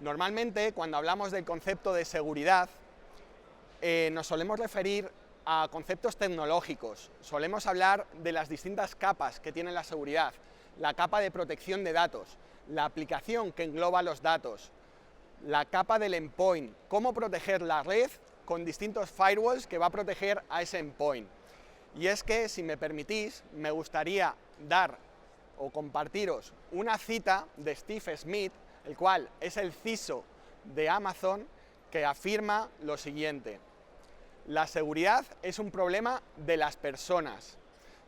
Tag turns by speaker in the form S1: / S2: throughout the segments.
S1: Normalmente, cuando hablamos del concepto de seguridad, nos solemos referir a conceptos tecnológicos. Solemos hablar de las distintas capas que tiene la seguridad, la capa de protección de datos, la aplicación que engloba los datos, la capa del endpoint, cómo proteger la red con distintos firewalls que va a proteger a ese endpoint. Y es que, si me permitís, me gustaría dar o compartiros una cita de Steve Smith, el cual es el CISO de Amazon, que afirma lo siguiente: la seguridad es un problema de las personas.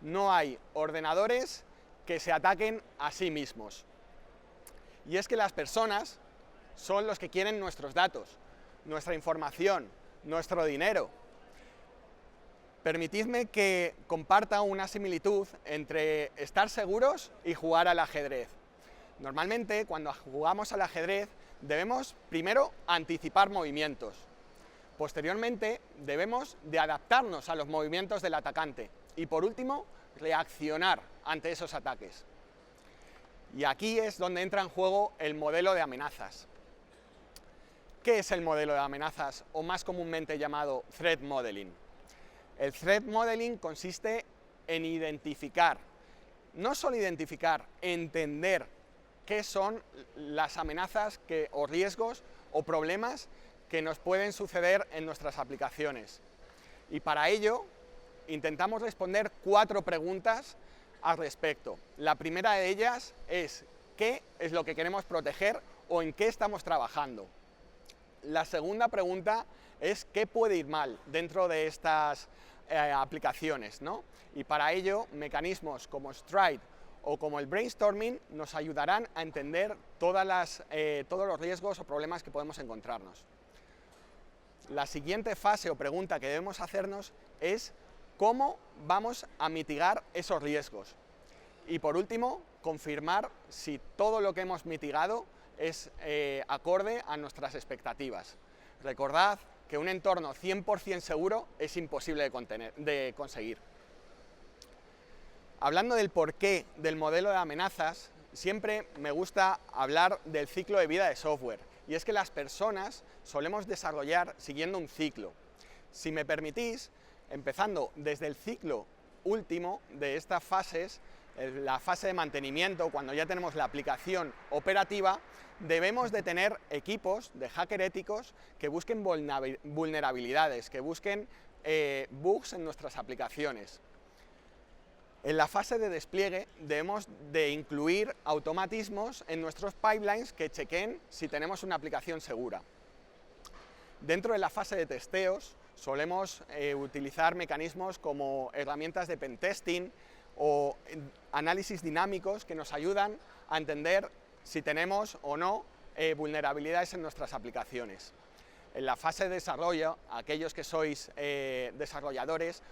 S1: No hay ordenadores que se ataquen a sí mismos. Y es que las personas son los que quieren nuestros datos, nuestra información, nuestro dinero. Permitidme que comparta una similitud entre estar seguros y jugar al ajedrez. Normalmente, cuando jugamos al ajedrez, debemos primero anticipar movimientos. Posteriormente, debemos de adaptarnos a los movimientos del atacante. Y por último, reaccionar ante esos ataques. Y aquí es donde entra en juego el modelo de amenazas. ¿Qué es el modelo de amenazas, o más comúnmente llamado Threat Modeling? El Threat Modeling consiste en identificar, no solo identificar, entender qué son las amenazas o riesgos o problemas que nos pueden suceder en nuestras aplicaciones. Y para ello intentamos responder 4 preguntas al respecto. La primera de ellas es: ¿qué es lo que queremos proteger o en qué estamos trabajando? La segunda pregunta es: ¿qué puede ir mal dentro de estas aplicaciones, ¿no? Y para ello, mecanismos como Stride o como el brainstorming nos ayudarán a entender todos los riesgos o problemas que podemos encontrarnos. La siguiente fase o pregunta que debemos hacernos es: ¿cómo vamos a mitigar esos riesgos? Y por último, confirmar si todo lo que hemos mitigado es acorde a nuestras expectativas. Recordad que un entorno 100% seguro es imposible de conseguir. Hablando del porqué del modelo de amenazas, siempre me gusta hablar del ciclo de vida de software. Y es que las personas solemos desarrollar siguiendo un ciclo. Si me permitís, empezando desde el ciclo último de estas fases, la fase de mantenimiento, cuando ya tenemos la aplicación operativa, debemos de tener equipos de hacker éticos que busquen vulnerabilidades, que busquen bugs en nuestras aplicaciones. En la fase de despliegue debemos de incluir automatismos en nuestros pipelines que chequen si tenemos una aplicación segura. Dentro de la fase de testeos solemos utilizar mecanismos como herramientas de pentesting o análisis dinámicos que nos ayudan a entender si tenemos o no vulnerabilidades en nuestras aplicaciones. En la fase de desarrollo, aquellos que sois desarrolladores,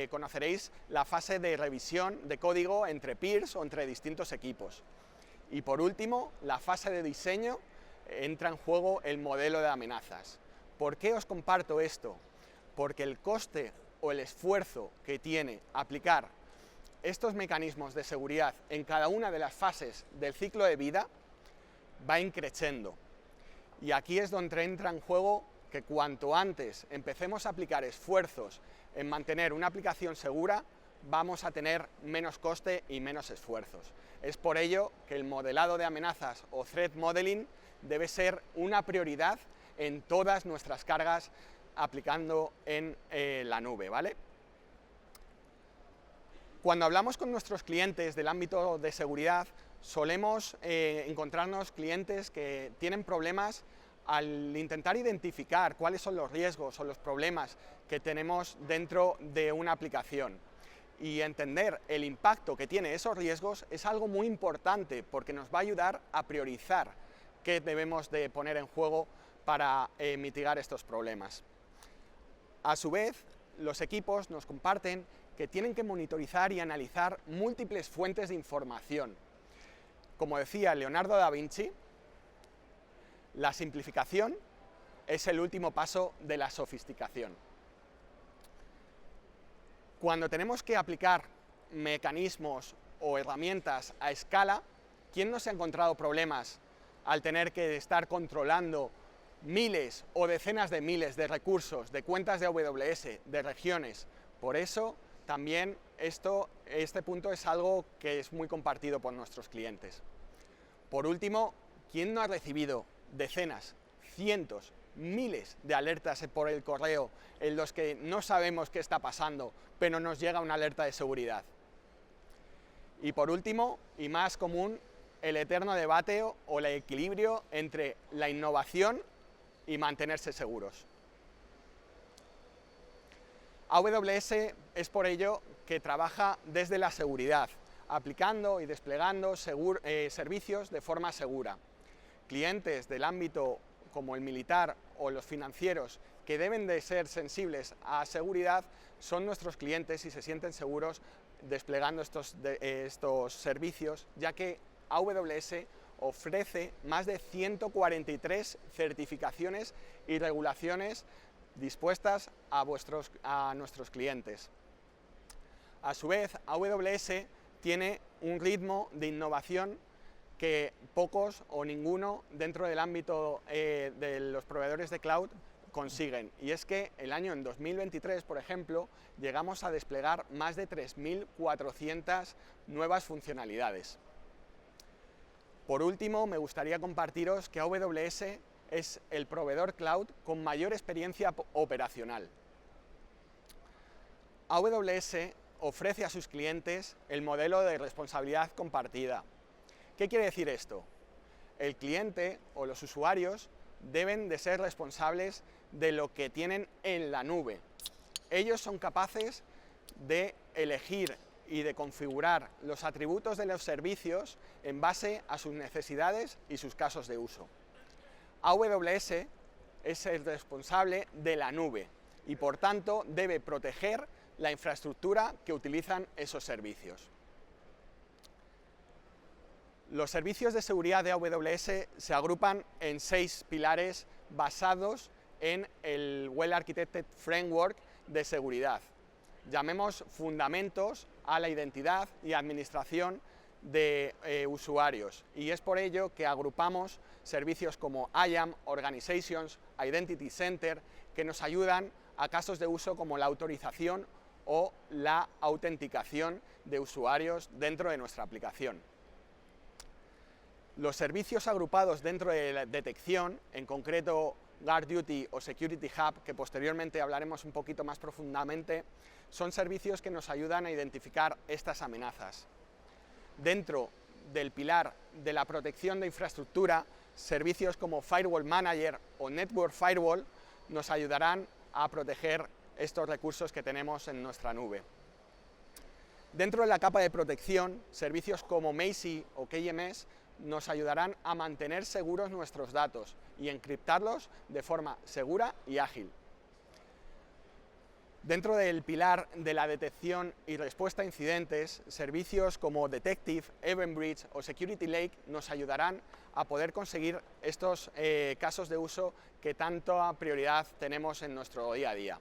S1: conoceréis la fase de revisión de código entre peers o entre distintos equipos. Y por último, la fase de diseño, entra en juego el modelo de amenazas. ¿Por qué os comparto esto? Porque el coste o el esfuerzo que tiene aplicar estos mecanismos de seguridad en cada una de las fases del ciclo de vida va increciendo. Y aquí es donde entra en juego que cuanto antes empecemos a aplicar esfuerzos en mantener una aplicación segura, vamos a tener menos coste y menos esfuerzos. Es por ello que el modelado de amenazas o Threat Modeling debe ser una prioridad en todas nuestras cargas aplicando en la nube, ¿vale? Cuando hablamos con nuestros clientes del ámbito de seguridad, solemos encontrarnos clientes que tienen problemas al intentar identificar cuáles son los riesgos o los problemas que tenemos dentro de una aplicación. Y entender el impacto que tiene esos riesgos es algo muy importante, porque nos va a ayudar a priorizar qué debemos de poner en juego para mitigar estos problemas. A su vez, los equipos nos comparten que tienen que monitorizar y analizar múltiples fuentes de información. Como decía Leonardo da Vinci, la simplificación es el último paso de la sofisticación. Cuando tenemos que aplicar mecanismos o herramientas a escala, ¿quién no se ha encontrado problemas al tener que estar controlando miles o decenas de miles de recursos, de cuentas de AWS, de regiones. Por eso también este punto es algo que es muy compartido por nuestros clientes. Por último, ¿quién no ha recibido decenas, cientos, miles de alertas por el correo en los que no sabemos qué está pasando, pero nos llega una alerta de seguridad? Y por último, y más común, el eterno debate o el equilibrio entre la innovación y mantenerse seguros. AWS es por ello que trabaja desde la seguridad, aplicando y desplegando servicios de forma segura. Clientes del ámbito como el militar o los financieros que deben de ser sensibles a seguridad son nuestros clientes y se sienten seguros desplegando estos servicios, ya que AWS ofrece más de 143 certificaciones y regulaciones dispuestas a nuestros clientes. A su vez, AWS tiene un ritmo de innovación que pocos o ninguno dentro del ámbito de los proveedores de cloud consiguen. Y es que en 2023, por ejemplo, llegamos a desplegar más de 3.400 nuevas funcionalidades. Por último, me gustaría compartiros que AWS es el proveedor cloud con mayor experiencia operacional. AWS ofrece a sus clientes el modelo de responsabilidad compartida. ¿Qué quiere decir esto? El cliente o los usuarios deben de ser responsables de lo que tienen en la nube. Ellos son capaces de elegir y de configurar los atributos de los servicios en base a sus necesidades y sus casos de uso. AWS es el responsable de la nube y por tanto debe proteger la infraestructura que utilizan esos servicios. Los servicios de seguridad de AWS se agrupan en 6 pilares basados en el Well Architected Framework de seguridad. Llamemos fundamentos a la identidad y administración de usuarios, y es por ello que agrupamos servicios como IAM, Organizations, Identity Center, que nos ayudan a casos de uso como la autorización o la autenticación de usuarios dentro de nuestra aplicación. Los servicios agrupados dentro de la detección, en concreto GuardDuty o Security Hub, que posteriormente hablaremos un poquito más profundamente, son servicios que nos ayudan a identificar estas amenazas. Dentro del pilar de la protección de infraestructura, servicios como Firewall Manager o Network Firewall nos ayudarán a proteger estos recursos que tenemos en nuestra nube. Dentro de la capa de protección, servicios como Macie o KMS nos ayudarán a mantener seguros nuestros datos y encriptarlos de forma segura y ágil. Dentro del pilar de la detección y respuesta a incidentes, servicios como Detective, Event Bridge o Security Lake nos ayudarán a poder conseguir estos casos de uso que tanta prioridad tenemos en nuestro día a día.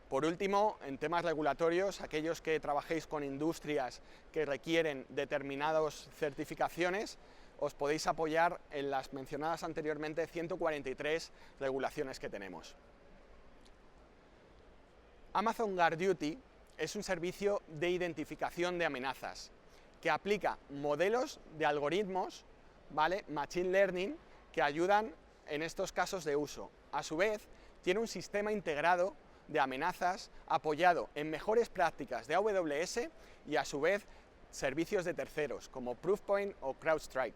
S1: Por último, en temas regulatorios, aquellos que trabajéis con industrias que requieren determinadas certificaciones, os podéis apoyar en las mencionadas anteriormente 143 regulaciones que tenemos. Amazon GuardDuty es un servicio de identificación de amenazas que aplica modelos de algoritmos, ¿vale? Machine Learning, que ayudan en estos casos de uso. A su vez, tiene un sistema integrado de amenazas apoyado en mejores prácticas de AWS y a su vez servicios de terceros como Proofpoint o CrowdStrike.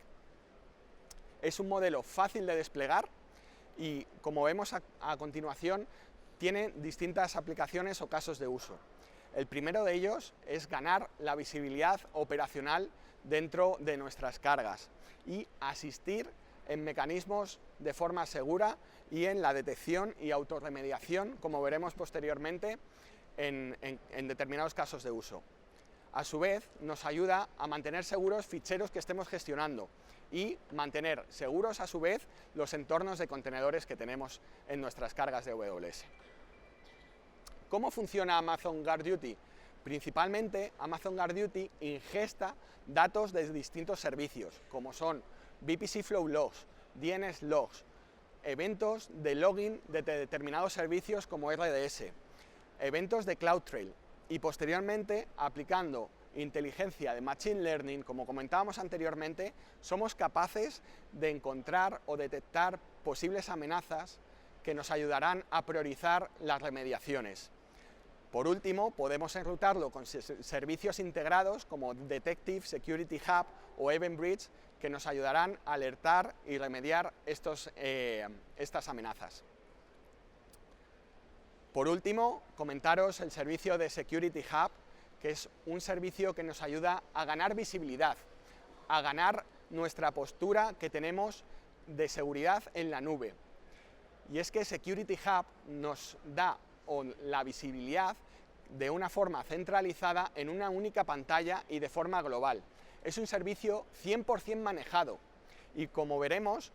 S1: Es un modelo fácil de desplegar y, como vemos a continuación, tiene distintas aplicaciones o casos de uso. El primero de ellos es ganar la visibilidad operacional dentro de nuestras cargas y asistir en mecanismos de forma segura y en la detección y autorremediación, como veremos posteriormente en determinados casos de uso. A su vez, nos ayuda a mantener seguros ficheros que estemos gestionando y mantener seguros a su vez los entornos de contenedores que tenemos en nuestras cargas de AWS. ¿Cómo funciona Amazon GuardDuty? Principalmente, Amazon GuardDuty ingesta datos de distintos servicios, como son VPC Flow Logs, DNS Logs, eventos de login de determinados servicios como RDS, eventos de CloudTrail y posteriormente, aplicando inteligencia de Machine Learning, como comentábamos anteriormente, somos capaces de encontrar o detectar posibles amenazas que nos ayudarán a priorizar las remediaciones. Por último, podemos enrutarlo con servicios integrados como Detective, Security Hub o Event Bridge, que nos ayudarán a alertar y remediar estas amenazas. Por último, comentaros el servicio de Security Hub, que es un servicio que nos ayuda a ganar visibilidad, a ganar nuestra postura que tenemos de seguridad en la nube. Y es que Security Hub nos da la visibilidad de una forma centralizada en una única pantalla y de forma global. Es un servicio 100% manejado y, como veremos,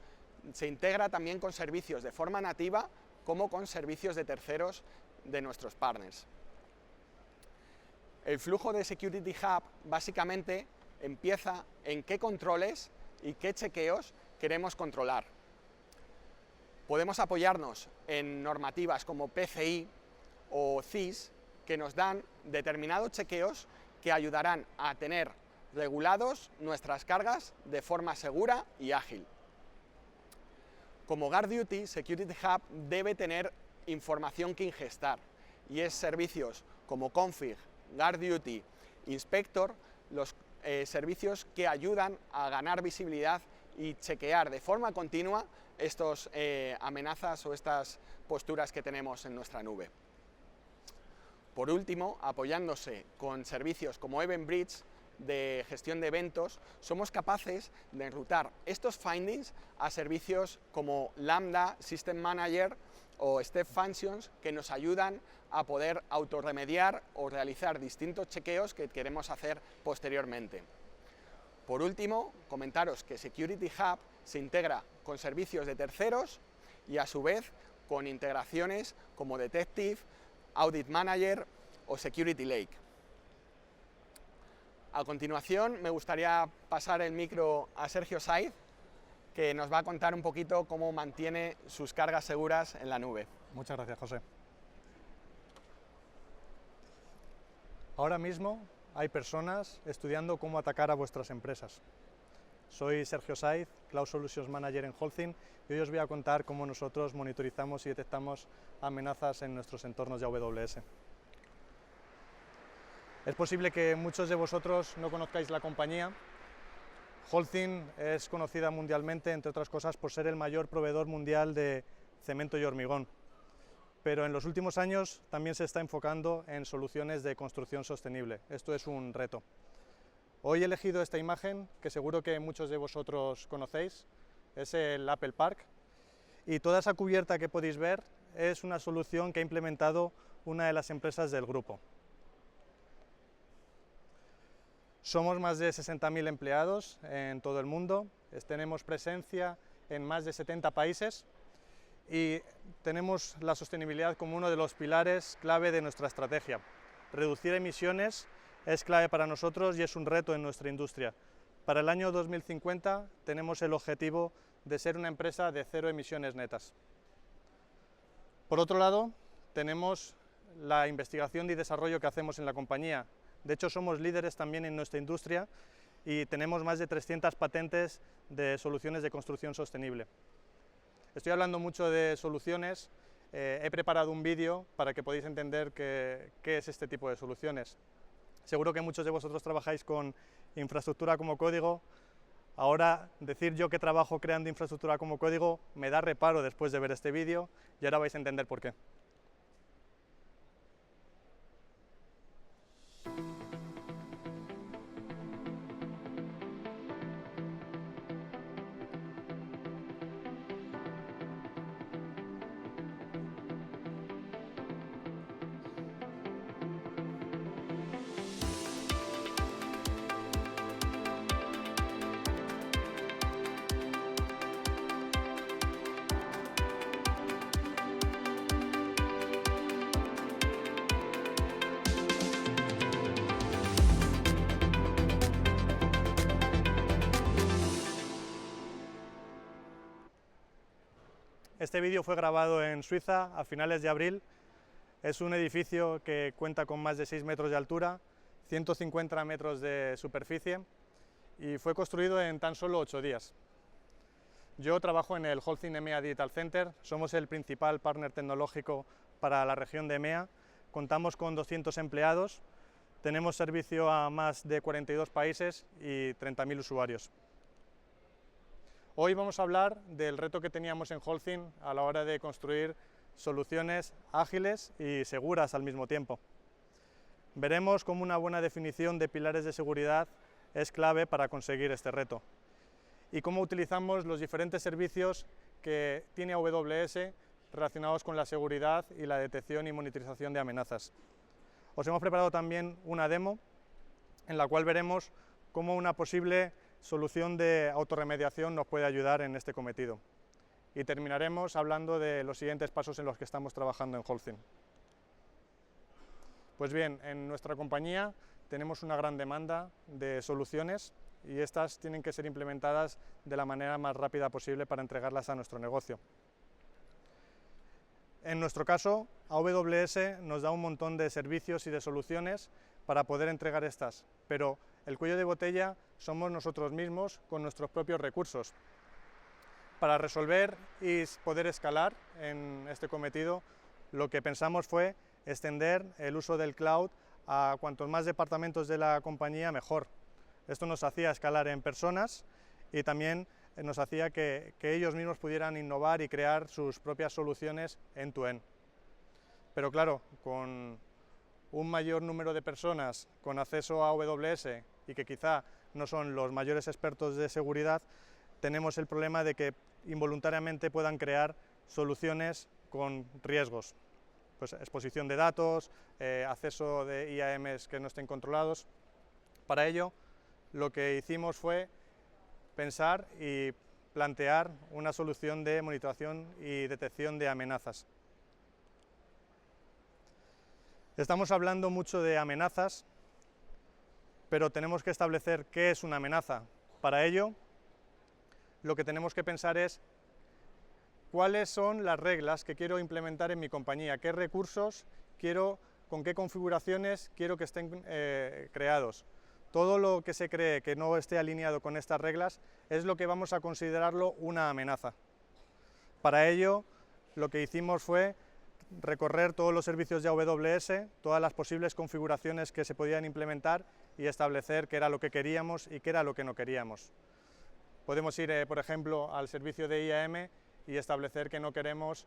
S1: se integra también con servicios de forma nativa como con servicios de terceros de nuestros partners. El flujo de Security Hub básicamente empieza en qué controles y qué chequeos queremos controlar. Podemos apoyarnos en normativas como PCI o CIS que nos dan determinados chequeos que ayudarán a tener regulados nuestras cargas de forma segura y ágil. Como GuardDuty, Security Hub debe tener información que ingestar y es servicios como Config, GuardDuty, Inspector, los servicios que ayudan a ganar visibilidad y chequear de forma continua estas amenazas o estas posturas que tenemos en nuestra nube. Por último, apoyándose con servicios como Event Bridge de gestión de eventos, somos capaces de enrutar estos findings a servicios como Lambda, System Manager o Step Functions que nos ayudan a poder autorremediar o realizar distintos chequeos que queremos hacer posteriormente. Por último, comentaros que Security Hub se integra con servicios de terceros y a su vez con integraciones como Detective, Audit Manager o Security Lake. A continuación me gustaría pasar el micro a Sergio Saiz, que nos va a contar un poquito cómo mantiene sus cargas seguras en la nube.
S2: Muchas gracias, José. Ahora mismo hay personas estudiando cómo atacar a vuestras empresas. Soy Sergio Saiz, Cloud Solutions Manager en Holcim, y hoy os voy a contar cómo nosotros monitorizamos y detectamos amenazas en nuestros entornos de AWS. Es posible que muchos de vosotros no conozcáis la compañía. Holcim es conocida mundialmente, entre otras cosas, por ser el mayor proveedor mundial de cemento y hormigón. Pero en los últimos años también se está enfocando en soluciones de construcción sostenible. Esto es un reto. Hoy he elegido esta imagen, que seguro que muchos de vosotros conocéis, es el Apple Park, y toda esa cubierta que podéis ver es una solución que ha implementado una de las empresas del grupo. Somos más de 60.000 empleados en todo el mundo, tenemos presencia en más de 70 países y tenemos la sostenibilidad como uno de los pilares clave de nuestra estrategia. Reducir emisiones es clave para nosotros y es un reto en nuestra industria. Para el año 2050 tenemos el objetivo de ser una empresa de cero emisiones netas. Por otro lado, tenemos la investigación y desarrollo que hacemos en la compañía. De hecho, somos líderes también en nuestra industria y tenemos más de 300 patentes de soluciones de construcción sostenible. Estoy hablando mucho de soluciones, he preparado un vídeo para que podáis entender qué es este tipo de soluciones. Seguro que muchos de vosotros trabajáis con infraestructura como código. Ahora, decir yo que trabajo creando infraestructura como código me da reparo después de ver este vídeo y ahora vais a entender por qué. Este vídeo fue grabado en Suiza a finales de abril. Es un edificio que cuenta con más de 6 metros de altura, 150 metros de superficie y fue construido en tan solo 8 días. Yo trabajo en el Holcim EMEA Digital Center, somos el principal partner tecnológico para la región de EMEA, contamos con 200 empleados, tenemos servicio a más de 42 países y 30.000 usuarios. Hoy vamos a hablar del reto que teníamos en Holcim a la hora de construir soluciones ágiles y seguras al mismo tiempo. Veremos cómo una buena definición de pilares de seguridad es clave para conseguir este reto y cómo utilizamos los diferentes servicios que tiene AWS relacionados con la seguridad y la detección y monitorización de amenazas. Os hemos preparado también una demo en la cual veremos cómo una posible solución de autorremediación nos puede ayudar en este cometido. Y terminaremos hablando de los siguientes pasos en los que estamos trabajando en Holcim. Pues bien, en nuestra compañía tenemos una gran demanda de soluciones y estas tienen que ser implementadas de la manera más rápida posible para entregarlas a nuestro negocio. En nuestro caso, AWS nos da un montón de servicios y de soluciones para poder entregar estas, pero el cuello de botella somos nosotros mismos con nuestros propios recursos. Para resolver y poder escalar en este cometido, lo que pensamos fue extender el uso del cloud a cuantos más departamentos de la compañía mejor. Esto nos hacía escalar en personas y también nos hacía que ellos mismos pudieran innovar y crear sus propias soluciones end-to-end. Pero claro, con un mayor número de personas con acceso a AWS y que quizá no son los mayores expertos de seguridad, tenemos el problema de que involuntariamente puedan crear soluciones con riesgos, pues exposición de datos, acceso de IAMs que no estén controlados. Para ello, lo que hicimos fue pensar y plantear una solución de monitorización y detección de amenazas. Estamos hablando mucho de amenazas, pero tenemos que establecer qué es una amenaza. Para ello, lo que tenemos que pensar es cuáles son las reglas que quiero implementar en mi compañía, qué recursos quiero, con qué configuraciones quiero que estén creados. Todo lo que se cree que no esté alineado con estas reglas es lo que vamos a considerarlo una amenaza. Para ello, lo que hicimos fue recorrer todos los servicios de AWS, todas las posibles configuraciones que se podían implementar y establecer qué era lo que queríamos y qué era lo que no queríamos. Podemos ir, por ejemplo, al servicio de IAM y establecer que no queremos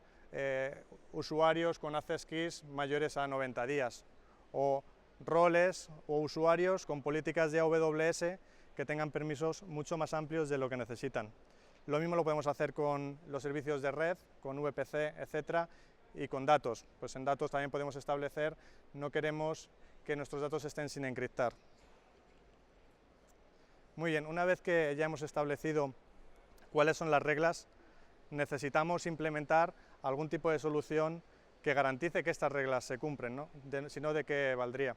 S2: usuarios con access keys mayores a 90 días, o roles o usuarios con políticas de AWS que tengan permisos mucho más amplios de lo que necesitan. Lo mismo lo podemos hacer con los servicios de red, con VPC, etcétera, y con datos. Pues en datos también podemos establecer, no queremos que nuestros datos estén sin encriptar. Muy bien, una vez que ya hemos establecido cuáles son las reglas, necesitamos implementar algún tipo de solución que garantice que estas reglas se cumplen, ¿no? Si no, ¿de qué valdría?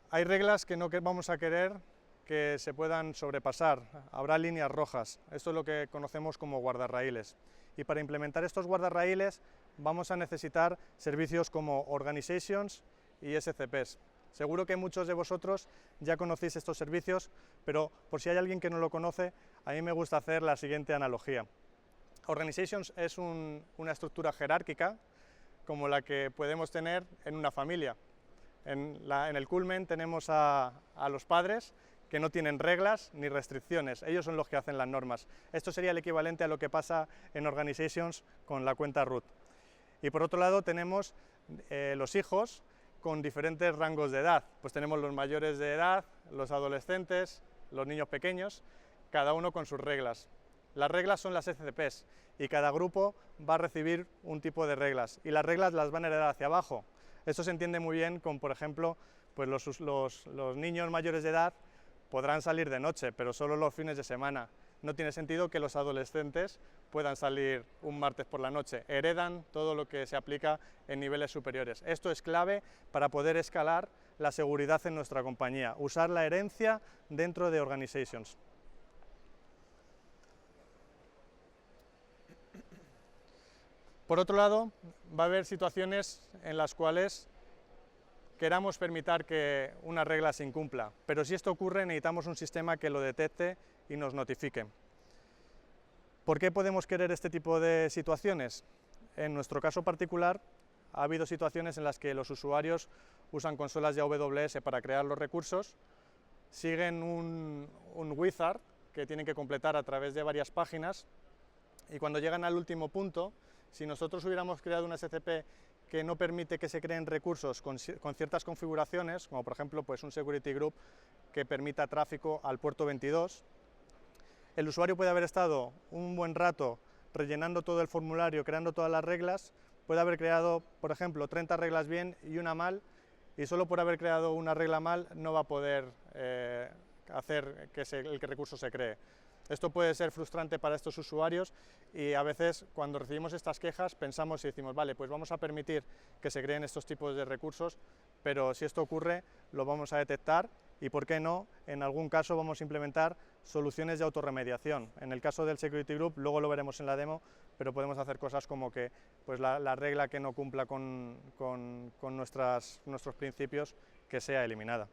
S2: Hay reglas que no vamos a querer que se puedan sobrepasar, habrá líneas rojas, esto es lo que conocemos como guardarraíles. Y para implementar estos guardarraíles vamos a necesitar servicios como Organizations y SCPs. Seguro que muchos de vosotros ya conocéis estos servicios, pero por si hay alguien que no lo conoce, a mí me gusta hacer la siguiente analogía. Organizations es una estructura jerárquica como la que podemos tener en una familia. En el culmen tenemos a los padres que no tienen reglas ni restricciones, ellos son los que hacen las normas. Esto sería el equivalente a lo que pasa en Organizations con la cuenta root. Y por otro lado tenemos los hijos con diferentes rangos de edad, pues tenemos los mayores de edad, los adolescentes, los niños pequeños, cada uno con sus reglas. Las reglas son las SCPs y cada grupo va a recibir un tipo de reglas y las reglas las van a heredar hacia abajo. Esto se entiende muy bien con, por ejemplo, pues los niños mayores de edad podrán salir de noche, pero solo los fines de semana. No tiene sentido que los adolescentes puedan salir un martes por la noche. Heredan todo lo que se aplica en niveles superiores. Esto es clave para poder escalar la seguridad en nuestra compañía, usar la herencia dentro de Organizations. Por otro lado, va a haber situaciones en las cuales queramos permitir que una regla se incumpla, pero si esto ocurre necesitamos un sistema que lo detecte y nos notifique. ¿Por qué podemos querer este tipo de situaciones? En nuestro caso particular, ha habido situaciones en las que los usuarios usan consolas de AWS para crear los recursos, siguen un wizard que tienen que completar a través de varias páginas, y cuando llegan al último punto, si nosotros hubiéramos creado una SCP que no permite que se creen recursos con ciertas configuraciones, como por ejemplo pues un security group que permita tráfico al puerto 22, el usuario puede haber estado un buen rato rellenando todo el formulario, creando todas las reglas, puede haber creado, por ejemplo, 30 reglas bien y una mal, y solo por haber creado una regla mal no va a poder hacer que el recurso se cree. Esto puede ser frustrante para estos usuarios y a veces cuando recibimos estas quejas pensamos y decimos, vale, pues vamos a permitir que se creen estos tipos de recursos, pero si esto ocurre lo vamos a detectar y, ¿por qué no?, en algún caso vamos a implementar soluciones de autorremediación. En el caso del Security Group, luego lo veremos en la demo, pero podemos hacer cosas como que pues la regla que no cumpla con nuestros principios, que sea eliminada.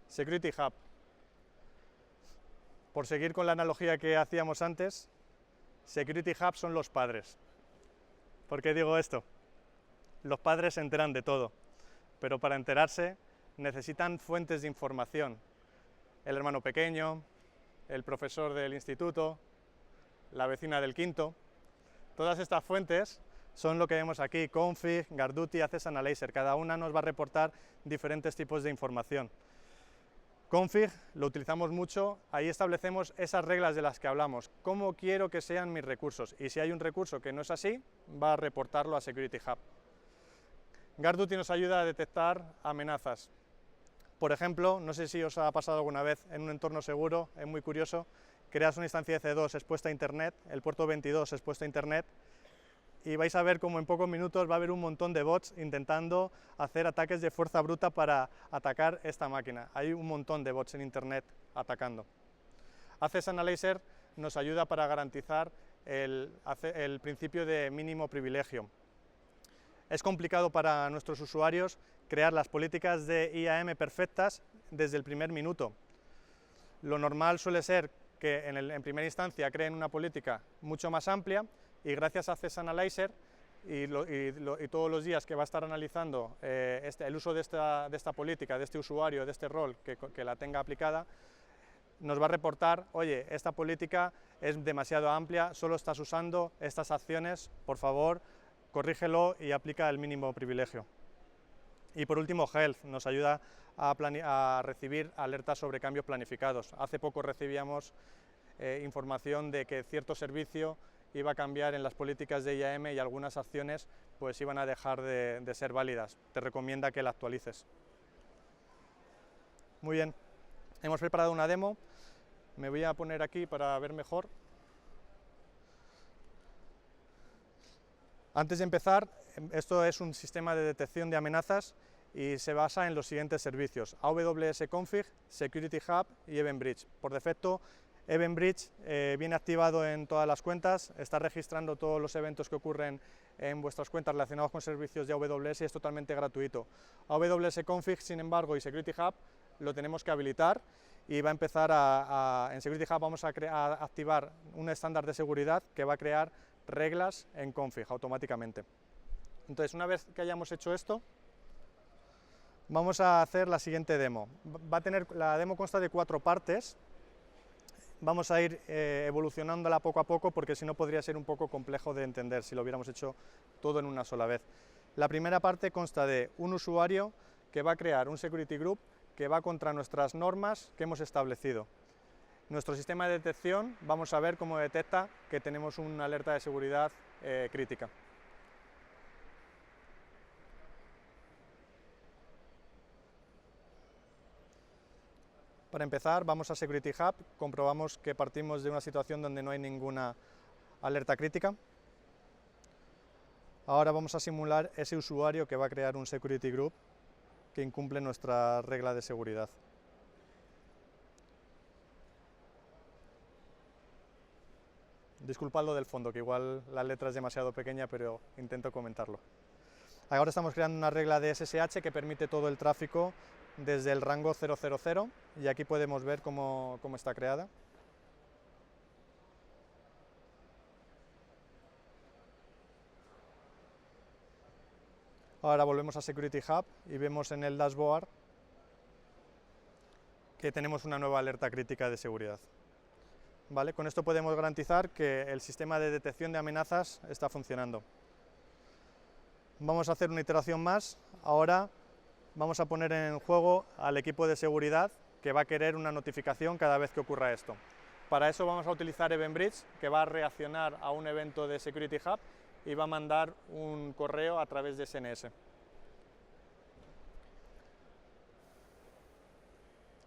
S2: Security Hub. Por seguir con la analogía que hacíamos antes, Security Hub son los padres. ¿Por qué digo esto? Los padres se enteran de todo, pero para enterarse necesitan fuentes de información. El hermano pequeño, el profesor del instituto, la vecina del quinto. Todas estas fuentes son lo que vemos aquí: config, guardduty, access analyzer. Cada una nos va a reportar diferentes tipos de información. Config lo utilizamos mucho, ahí establecemos esas reglas de las que hablamos, cómo quiero que sean mis recursos, y si hay un recurso que no es así, va a reportarlo a Security Hub. Guardduty nos ayuda a detectar amenazas. Por ejemplo, no sé si os ha pasado alguna vez en un entorno seguro, es muy curioso, creas una instancia de C2 expuesta a Internet, el puerto 22 expuesto a Internet, y vais a ver como en pocos minutos va a haber un montón de bots intentando hacer ataques de fuerza bruta para atacar esta máquina. Hay un montón de bots en Internet atacando. Access Analyzer nos ayuda para garantizar el principio de mínimo privilegio. Es complicado para nuestros usuarios crear las políticas de IAM perfectas desde el primer minuto. Lo normal suele ser que en primera instancia creen una política mucho más amplia, y gracias a Access Analyzer y todos los días que va a estar analizando el uso de esta política, de este usuario, de este rol que la tenga aplicada, nos va a reportar, oye, esta política es demasiado amplia, solo estás usando estas acciones, por favor, corrígelo y aplica el mínimo privilegio. Y por último, Health nos ayuda a recibir alertas sobre cambios planificados. Hace poco recibíamos información de que cierto servicio iba a cambiar en las políticas de IAM y algunas acciones pues iban a dejar de ser válidas. Te recomienda que la actualices. Muy bien, hemos preparado una demo, me voy a poner aquí para ver mejor. Antes de empezar, esto es un sistema de detección de amenazas y se basa en los siguientes servicios: AWS Config, Security Hub y Event Bridge. Por defecto, Event Bridge viene activado en todas las cuentas, está registrando todos los eventos que ocurren en vuestras cuentas relacionados con servicios de AWS y es totalmente gratuito. AWS Config, sin embargo, y Security Hub lo tenemos que habilitar y va a empezar en Security Hub vamos a activar un estándar de seguridad que va a crear reglas en config automáticamente. Entonces, una vez que hayamos hecho esto, vamos a hacer la siguiente demo. La demo consta de 4 partes. Vamos a ir evolucionándola poco a poco porque si no podría ser un poco complejo de entender si lo hubiéramos hecho todo en una sola vez. La primera parte consta de un usuario que va a crear un security group que va contra nuestras normas que hemos establecido. Nuestro sistema de detección, vamos a ver cómo detecta que tenemos una alerta de seguridad crítica. Para empezar, vamos a Security Hub, comprobamos que partimos de una situación donde no hay ninguna alerta crítica. Ahora vamos a simular ese usuario que va a crear un Security Group que incumple nuestra regla de seguridad. Disculpadlo del fondo, que igual la letra es demasiado pequeña, pero intento comentarlo. Ahora estamos creando una regla de SSH que permite todo el tráfico desde el rango 000 y aquí podemos ver cómo está creada. Ahora volvemos a Security Hub y vemos en el dashboard que tenemos una nueva alerta crítica de seguridad. ¿Vale? Con esto podemos garantizar que el sistema de detección de amenazas está funcionando. Vamos a hacer una iteración más. Ahora vamos a poner en juego al equipo de seguridad que va a querer una notificación cada vez que ocurra esto. Para eso vamos a utilizar Event Bridge, que va a reaccionar a un evento de Security Hub y va a mandar un correo a través de SNS.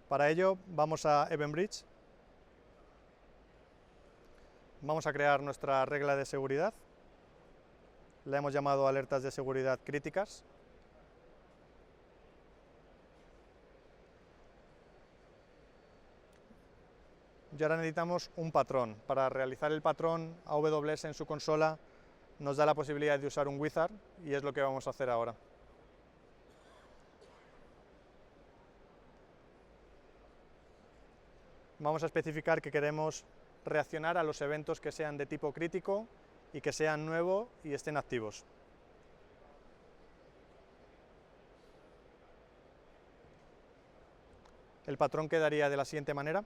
S2: Para ello vamos a Event Bridge, vamos a crear nuestra regla de seguridad, la hemos llamado alertas de seguridad críticas. Y ahora necesitamos un patrón. Para realizar el patrón AWS en su consola nos da la posibilidad de usar un wizard y es lo que vamos a hacer ahora. Vamos a especificar que queremos reaccionar a los eventos que sean de tipo crítico y que sean nuevos y estén activos. El patrón quedaría de la siguiente manera.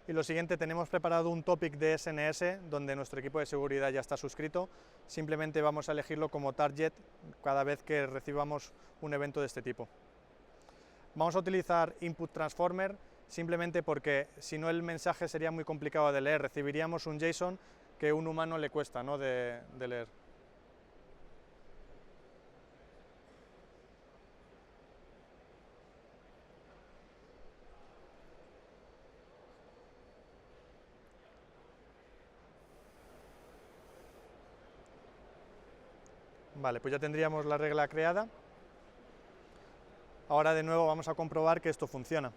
S2: Y lo siguiente, tenemos preparado un topic de SNS donde nuestro equipo de seguridad ya está suscrito. Simplemente vamos a elegirlo como target cada vez que recibamos un evento de este tipo. Vamos a utilizar input transformer simplemente porque si no el mensaje sería muy complicado de leer. Recibiríamos un JSON que a un humano le cuesta, ¿no?, de leer. Vale, pues ya tendríamos la regla creada. Ahora de nuevo vamos a comprobar que esto funciona.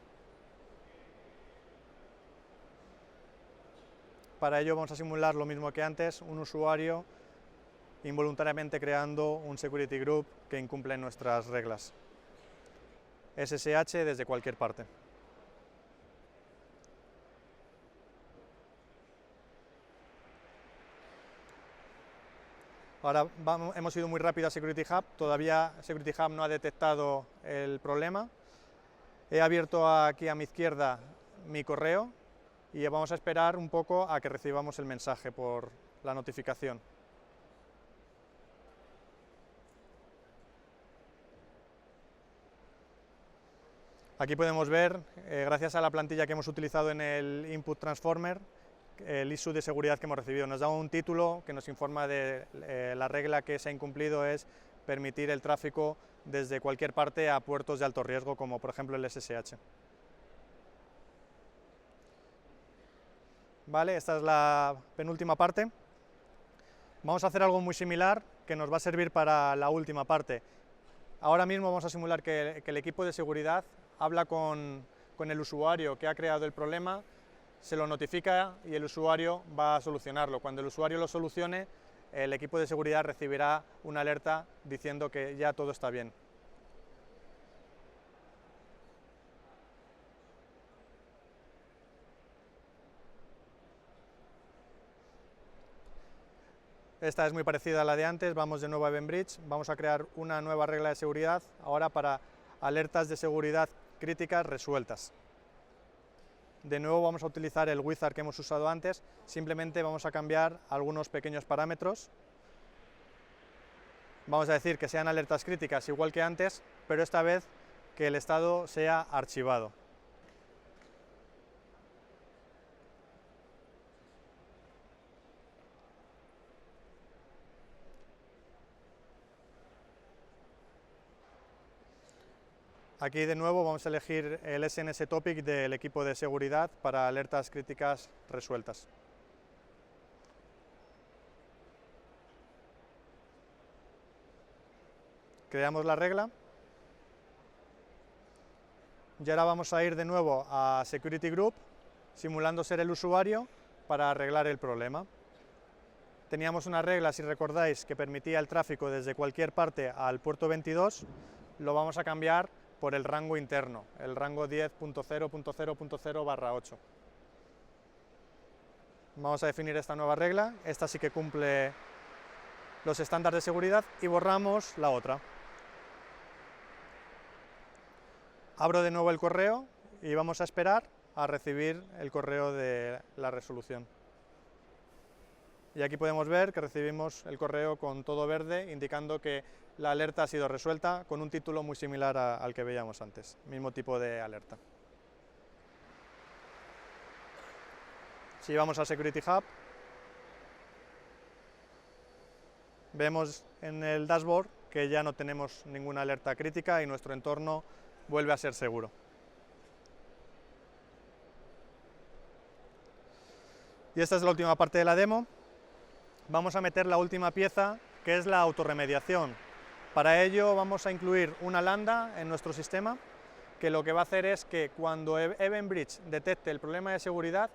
S2: Para ello vamos a simular lo mismo que antes, un usuario involuntariamente creando un security group que incumple nuestras reglas. SSH desde cualquier parte. Ahora hemos ido muy rápido a Security Hub, todavía Security Hub no ha detectado el problema. He abierto aquí a mi izquierda mi correo y vamos a esperar un poco a que recibamos el mensaje por la notificación. Aquí podemos ver, gracias a la plantilla que hemos utilizado en el Input Transformer, el issue de seguridad que hemos recibido. Nos da un título que nos informa de la regla que se ha incumplido, es permitir el tráfico desde cualquier parte a puertos de alto riesgo, como por ejemplo el SSH. Vale, esta es la penúltima parte. Vamos a hacer algo muy similar que nos va a servir para la última parte. Ahora mismo vamos a simular que el equipo de seguridad habla con el usuario que ha creado el problema, se lo notifica y el usuario va a solucionarlo. Cuando el usuario lo solucione, el equipo de seguridad recibirá una alerta diciendo que ya todo está bien. Esta es muy parecida a la de antes, vamos de nuevo a Event Bridge, vamos a crear una nueva regla de seguridad, ahora para alertas de seguridad críticas resueltas. De nuevo vamos a utilizar el wizard que hemos usado antes, simplemente vamos a cambiar algunos pequeños parámetros. Vamos a decir que sean alertas críticas igual que antes, pero esta vez que el estado sea archivado. Aquí de nuevo vamos a elegir el SNS topic del equipo de seguridad para alertas críticas resueltas. Creamos la regla. Y ahora vamos a ir de nuevo a Security Group, simulando ser el usuario, para arreglar el problema. Teníamos una regla, si recordáis, que permitía el tráfico desde cualquier parte al puerto 22, lo vamos a cambiar por el rango interno, el rango 10.0.0.0/8. Vamos a definir esta nueva regla, esta sí que cumple los estándares de seguridad, y borramos la otra. Abro de nuevo el correo y vamos a esperar a recibir el correo de la resolución. Y aquí podemos ver que recibimos el correo con todo verde, indicando que la alerta ha sido resuelta, con un título muy similar al que veíamos antes, mismo tipo de alerta. Si vamos a Security Hub, vemos en el dashboard que ya no tenemos ninguna alerta crítica y nuestro entorno vuelve a ser seguro. Y esta es la última parte de la demo. Vamos a meter la última pieza, que es la autorremediación. Para ello vamos a incluir una lambda en nuestro sistema, que lo que va a hacer es que cuando Event Bridge detecte el problema de seguridad,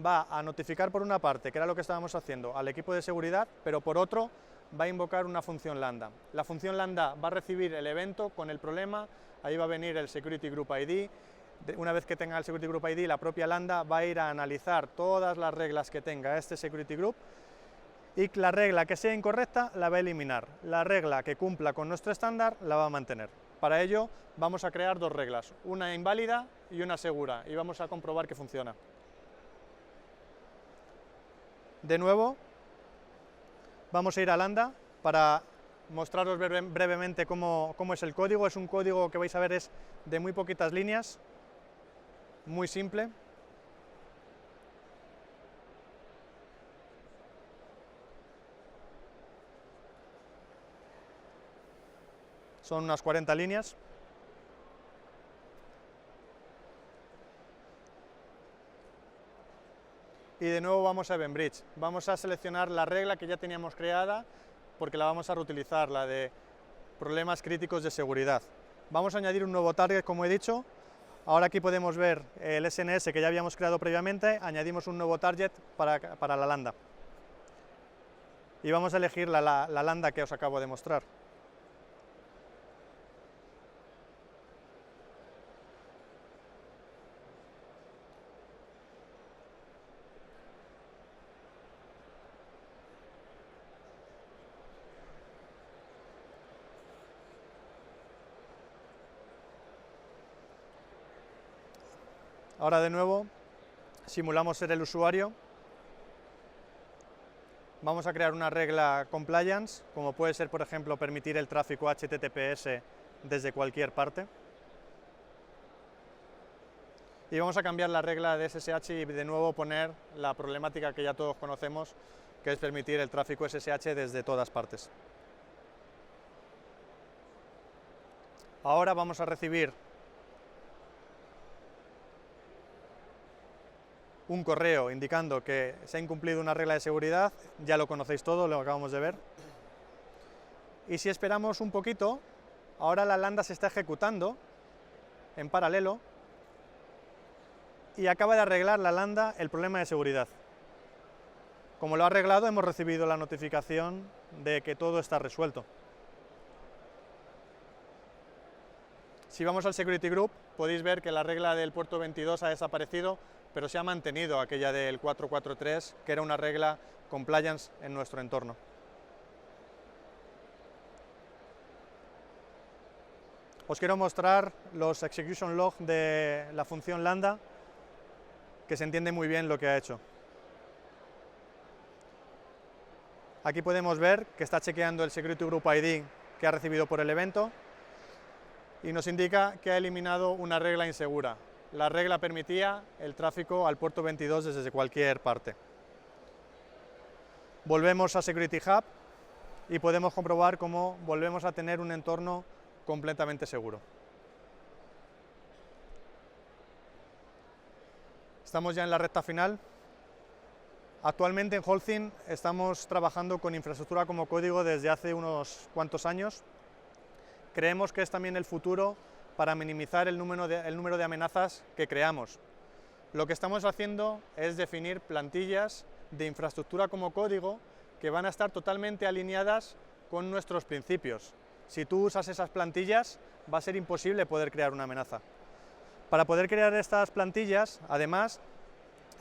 S2: va a notificar por una parte, que era lo que estábamos haciendo, al equipo de seguridad, pero por otro va a invocar una función lambda. La función lambda va a recibir el evento con el problema, ahí va a venir el Security Group ID. Una vez que tenga el Security Group ID, la propia lambda va a ir a analizar todas las reglas que tenga este Security Group, y la regla que sea incorrecta la va a eliminar. La regla que cumpla con nuestro estándar la va a mantener. Para ello vamos a crear dos reglas, una inválida y una segura, y vamos a comprobar que funciona. De nuevo, vamos a ir a lambda para mostraros brevemente cómo es el código. Es un código que vais a ver es de muy poquitas líneas, muy simple. Son unas 40 líneas. Y de nuevo vamos a Event Bridge. Vamos a seleccionar la regla que ya teníamos creada, porque la vamos a reutilizar, la de problemas críticos de seguridad. Vamos a añadir un nuevo target, como he dicho. Ahora aquí podemos ver el SNS que ya habíamos creado previamente. Añadimos un nuevo target para la lambda. Y vamos a elegir la lambda que os acabo de mostrar. Ahora de nuevo simulamos ser el usuario. Vamos a crear una regla compliance, como puede ser, por ejemplo, permitir el tráfico HTTPS desde cualquier parte. Y vamos a cambiar la regla de SSH y de nuevo poner la problemática que ya todos conocemos, que es permitir el tráfico SSH desde todas partes. Ahora vamos a recibir un correo indicando que se ha incumplido una regla de seguridad, ya lo conocéis todo, lo acabamos de ver. Y si esperamos un poquito, ahora la lambda se está ejecutando en paralelo y acaba de arreglar la lambda el problema de seguridad. Como lo ha arreglado, hemos recibido la notificación de que todo está resuelto. Si vamos al Security Group, podéis ver que la regla del puerto 22 ha desaparecido, pero se ha mantenido aquella del 443, que era una regla compliance en nuestro entorno. Os quiero mostrar los execution log de la función lambda, que se entiende muy bien lo que ha hecho. Aquí podemos ver que está chequeando el Security Group ID que ha recibido por el evento y nos indica que ha eliminado una regla insegura. La regla permitía el tráfico al puerto 22 desde cualquier parte. Volvemos a Security Hub y podemos comprobar cómo volvemos a tener un entorno completamente seguro. Estamos ya en la recta final. Actualmente en Holcim estamos trabajando con infraestructura como código desde hace unos cuantos años. Creemos que es también el futuro para minimizar el número de amenazas que creamos. Lo que estamos haciendo es definir plantillas de infraestructura como código que van a estar totalmente alineadas con nuestros principios. Si tú usas esas plantillas, va a ser imposible poder crear una amenaza. Para poder crear estas plantillas, además,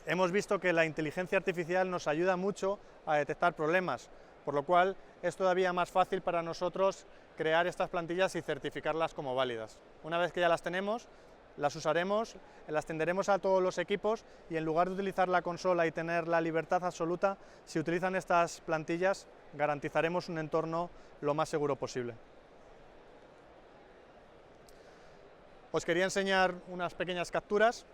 S2: hemos visto que la inteligencia artificial nos ayuda mucho a detectar problemas, por lo cual es todavía más fácil para nosotros crear estas plantillas y certificarlas como válidas. Una vez que ya las tenemos, las usaremos, las tenderemos a todos los equipos y en lugar de utilizar la consola y tener la libertad absoluta, si utilizan estas plantillas, garantizaremos un entorno lo más seguro posible. Os quería enseñar unas pequeñas capturas.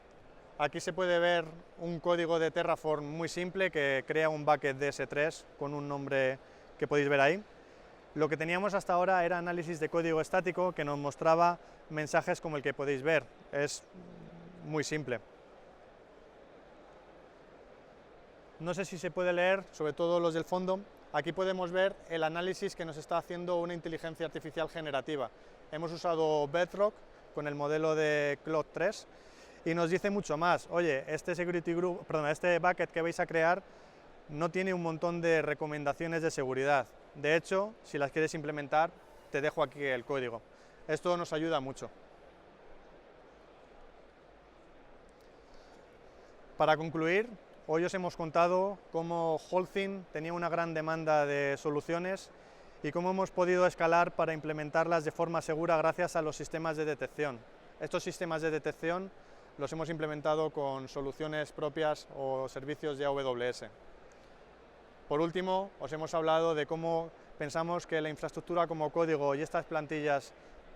S2: Aquí se puede ver un código de Terraform muy simple que crea un bucket de S3 con un nombre que podéis ver ahí. Lo que teníamos hasta ahora era análisis de código estático que nos mostraba mensajes como el que podéis ver. Es muy simple. No sé si se puede leer, sobre todo los del fondo. Aquí podemos ver el análisis que nos está haciendo una inteligencia artificial generativa. Hemos usado Bedrock con el modelo de Claude 3 y nos dice mucho más. Oye, este bucket que vais a crear no tiene un montón de recomendaciones de seguridad. De hecho, si las quieres implementar, te dejo aquí el código. Esto nos ayuda mucho. Para concluir, hoy os hemos contado cómo Holcim tenía una gran demanda de soluciones y cómo hemos podido escalar para implementarlas de forma segura gracias a los sistemas de detección. Estos sistemas de detección los hemos implementado con soluciones propias o servicios de AWS. Por último, os hemos hablado de cómo pensamos que la infraestructura como código y estas plantillas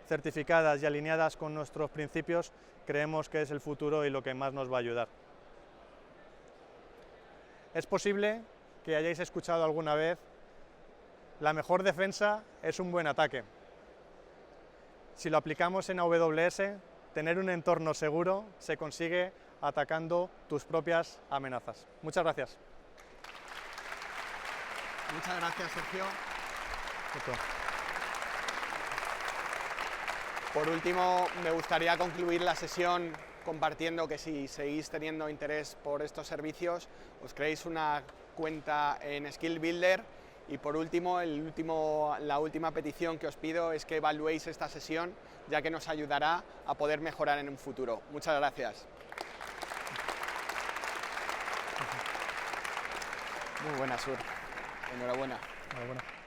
S2: certificadas y alineadas con nuestros principios creemos que es el futuro y lo que más nos va a ayudar. Es posible que hayáis escuchado alguna vez: la mejor defensa es un buen ataque. Si lo aplicamos en AWS, tener un entorno seguro se consigue atacando tus propias amenazas. Muchas gracias.
S1: Muchas gracias, Sergio. Por último, me gustaría concluir la sesión compartiendo que si seguís teniendo interés por estos servicios, os creéis una cuenta en Skill Builder. Y por último, la última petición que os pido es que evaluéis esta sesión, ya que nos ayudará a poder mejorar en un futuro. Muchas gracias. Muy buena, Sur. Enhorabuena.
S2: Enhorabuena.